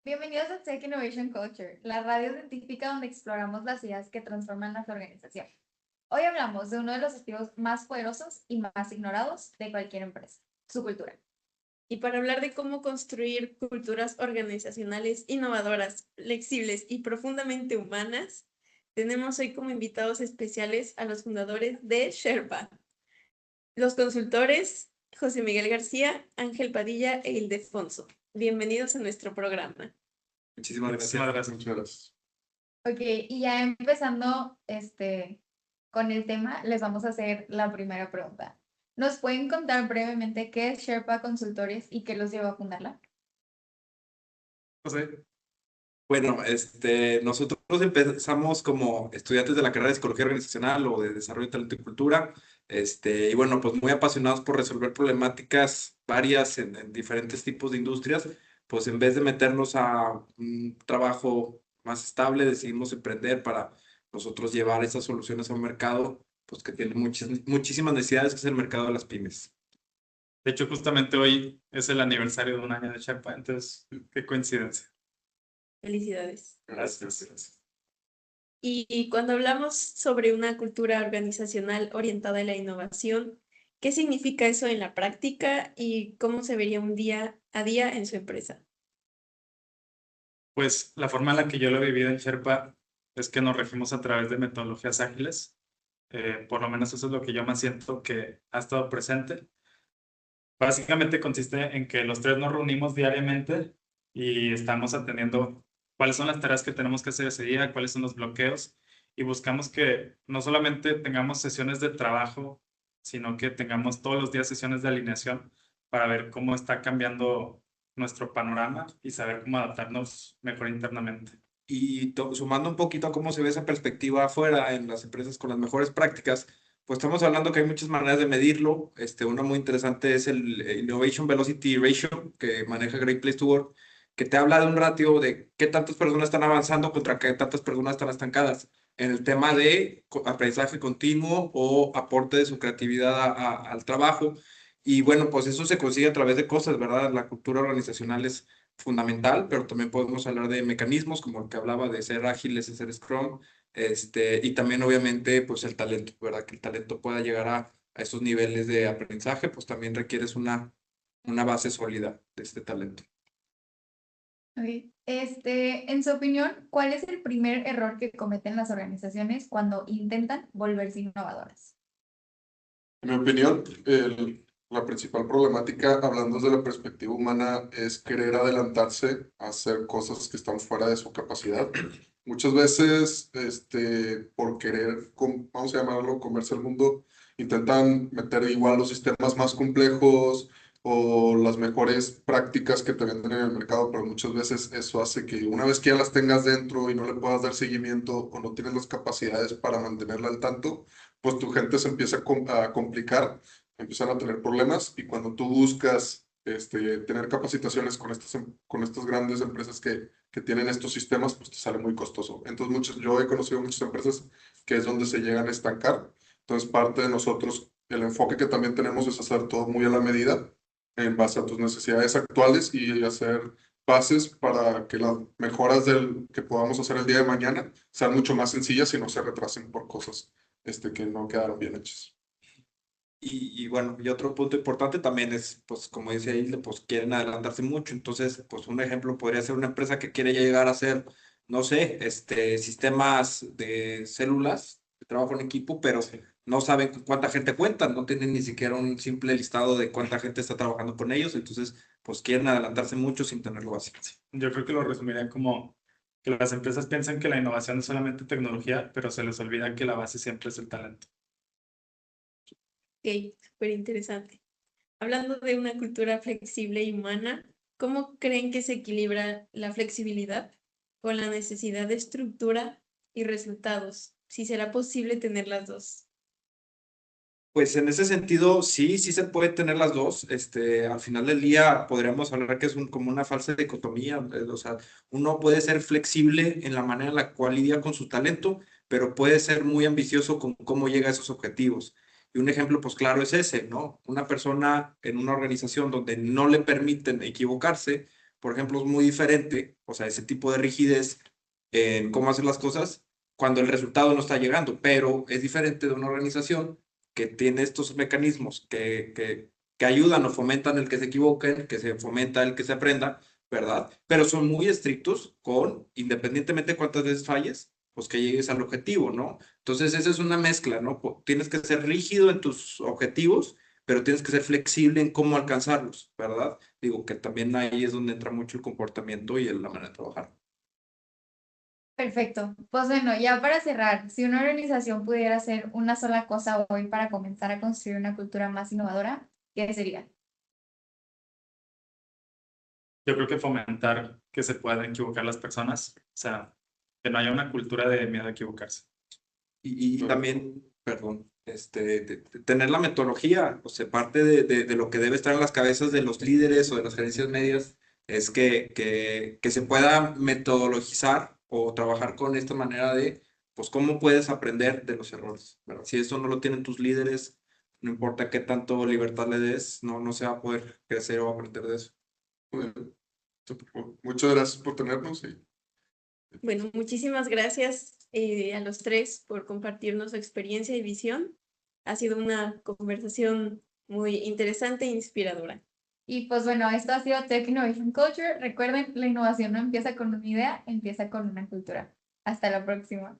Bienvenidos a Tech Innovation Culture, la radio científica donde exploramos las ideas que transforman las organizaciones. Hoy hablamos de uno de los activos más poderosos y más ignorados de cualquier empresa, su cultura. Y para hablar de cómo construir culturas organizacionales innovadoras, flexibles y profundamente humanas, tenemos hoy como invitados especiales a los fundadores de Sherpa, los consultores José Miguel García, Ángel Padilla e Ildefonso. Bienvenidos a nuestro programa. Muchísimas gracias. Muchas gracias. Ok, y ya empezando con el tema, les vamos a hacer la primera pregunta. ¿Nos pueden contar brevemente qué es Sherpa Consultores y qué los llevó a fundarla? José. Bueno, nosotros empezamos como estudiantes de la carrera de Psicología Organizacional o de Desarrollo de Talento y Cultura, y bueno, pues muy apasionados por resolver problemáticas varias en diferentes tipos de industrias, pues en vez de meternos a un trabajo más estable, decidimos emprender para nosotros llevar esas soluciones a un mercado, pues que tiene muchísimas necesidades, que es el mercado de las pymes. De hecho, justamente hoy es el aniversario de un año de Sherpa, entonces, qué coincidencia. Felicidades. Gracias. Y cuando hablamos sobre una cultura organizacional orientada a la innovación, ¿qué significa eso en la práctica y cómo se vería un día a día en su empresa? Pues la forma en la que yo lo he vivido en Sherpa es que nos regimos a través de metodologías ágiles. Por lo menos eso es lo que yo más siento que ha estado presente. Básicamente consiste en que los tres nos reunimos diariamente y estamos atendiendo cuáles son las tareas que tenemos que hacer ese día, cuáles son los bloqueos, y buscamos que no solamente tengamos sesiones de trabajo, sino que tengamos todos los días sesiones de alineación para ver cómo está cambiando nuestro panorama y saber cómo adaptarnos mejor internamente. Y sumando un poquito a cómo se ve esa perspectiva afuera en las empresas con las mejores prácticas, pues estamos hablando que hay muchas maneras de medirlo. Una muy interesante es el Innovation Velocity Ratio que maneja Great Place to Work, que te habla de un ratio de qué tantas personas están avanzando contra qué tantas personas están estancadas en el tema de aprendizaje continuo o aporte de su creatividad al trabajo. Y bueno, pues eso se consigue a través de cosas, ¿verdad? La cultura organizacional es fundamental, pero también podemos hablar de mecanismos como el que hablaba de ser ágiles, de ser Scrum, y también obviamente pues el talento, ¿verdad? Que el talento pueda llegar a esos niveles de aprendizaje, pues también requieres una base sólida de este talento. Okay. En su opinión, ¿cuál es el primer error que cometen las organizaciones cuando intentan volverse innovadoras? En mi opinión, la principal problemática, hablando desde la perspectiva humana, es querer adelantarse a hacer cosas que están fuera de su capacidad. Muchas veces, por querer, vamos a llamarlo, comerse el mundo, intentan meter igual los sistemas más complejos o las mejores prácticas que te venden en el mercado, pero muchas veces eso hace que una vez que ya las tengas dentro y no le puedas dar seguimiento o no tienes las capacidades para mantenerla al tanto, pues tu gente se empieza a complicar, empiezan a tener problemas y cuando tú buscas tener capacitaciones con estas grandes empresas que tienen estos sistemas, pues te sale muy costoso. Entonces yo he conocido muchas empresas que es donde se llegan a estancar. Entonces parte de nosotros, el enfoque que también tenemos es hacer todo muy a la medida en base a tus necesidades actuales y hacer bases para que las mejoras que podamos hacer el día de mañana sean mucho más sencillas y no se retrasen por cosas que no quedaron bien hechos. Y bueno, y otro punto importante también es, pues como dice ahí, pues quieren adelantarse mucho. Entonces, pues un ejemplo podría ser una empresa que quiere ya llegar a hacer, no sé, sistemas de células de trabajo en equipo, pero no saben con cuánta gente cuentan, no tienen ni siquiera un simple listado de cuánta gente está trabajando con ellos. Entonces, pues quieren adelantarse mucho sin tenerlo básico. Yo creo que lo resumiría como que las empresas piensan que la innovación es solamente tecnología, pero se les olvida que la base siempre es el talento. Ok, súper interesante. Hablando de una cultura flexible y humana, ¿cómo creen que se equilibra la flexibilidad con la necesidad de estructura y resultados? Si será posible tener las dos. Pues en ese sentido, sí se puede tener las dos. Al final del día podríamos hablar que es como una falsa dicotomía. O sea, uno puede ser flexible en la manera en la cual lidia con su talento, pero puede ser muy ambicioso con cómo llega a esos objetivos. Y un ejemplo, pues claro, es ese, ¿no? Una persona en una organización donde no le permiten equivocarse, por ejemplo, es muy diferente, o sea, ese tipo de rigidez en cómo hacer las cosas cuando el resultado no está llegando, pero es diferente de una organización que tiene estos mecanismos que ayudan o fomentan el que se equivoquen, que se fomenta el que se aprenda, ¿verdad? Pero son muy estrictos con, independientemente de cuántas veces falles, pues que llegues al objetivo, ¿no? Entonces, esa es una mezcla, ¿no? Tienes que ser rígido en tus objetivos, pero tienes que ser flexible en cómo alcanzarlos, ¿verdad? Digo que también ahí es donde entra mucho el comportamiento y la manera de trabajar. Perfecto. Pues bueno, ya para cerrar, si una organización pudiera hacer una sola cosa hoy para comenzar a construir una cultura más innovadora, ¿qué sería? Yo creo que fomentar que se puedan equivocar las personas, o sea, que no haya una cultura de miedo a equivocarse. Y también, perdón, tener la metodología, o sea, parte de lo que debe estar en las cabezas de los líderes o de las gerencias medias es que se pueda metodologizar o trabajar con esta manera de, pues, cómo puedes aprender de los errores, ¿verdad? Si eso no lo tienen tus líderes, no importa qué tanto libertad le des, no se va a poder crecer o aprender de eso. Muy bien. Muchas gracias por tenernos y Bueno, muchísimas gracias a los tres por compartirnos su experiencia y visión. Ha sido una conversación muy interesante e inspiradora. Y pues bueno, esto ha sido Tech Innovation Culture. Recuerden, la innovación no empieza con una idea, empieza con una cultura. Hasta la próxima.